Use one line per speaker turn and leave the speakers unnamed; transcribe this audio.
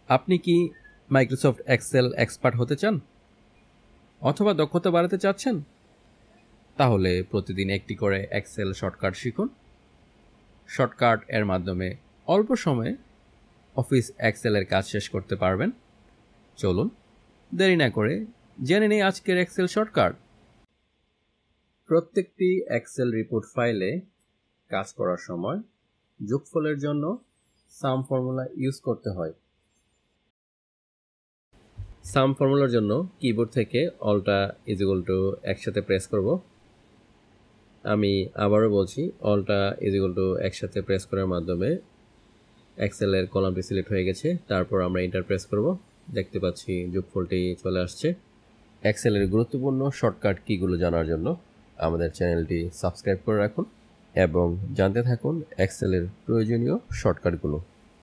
আপনি কি Microsoft Excel expert হতে চান অথবা দক্ষতা বাড়াতে চাচ্ছেন? তাহলে প্রতিদিন একটি করে এক্সেল শর্টকাট শিখুন। শর্টকাট এর মাধ্যমে অল্প সময়ে অফিস এক্সেলের কাজ শেষ করতে পারবেন। চলুন দেরি না করে জেনে নেই আজকের এক্সেল শর্টকাট। প্রত্যেকটি এক্সেল রিপোর্ট ফাইলে কাজ করার সময় যোগফলের জন্য সাম ফর্মুলা ইউজ করতে হয়। সাম ফর্মুলার জন্য কিবোর্ড থেকে অলটা ইজ ইকুয়াল টু একসাথে প্রেস করব। আমি আবারও বলছি, অলটা ইজ ইকুয়াল টু একসাথে প্রেস করার মাধ্যমে এক্সেলের কলামটি সিলেক্ট হয়ে গেছে। তারপর আমরা এন্টার প্রেস করব। দেখতে পাচ্ছি যোগফলটি চলে আসছে। এক্সেলের গুরুত্বপূর্ণ শর্টকাট কিগুলো জানার জন্য আমাদের চ্যানেলটি সাবস্ক্রাইব করে রাখুন এবং জানতে থাকুন এক্সেলের প্রয়োজনীয় শর্টকাটগুলো।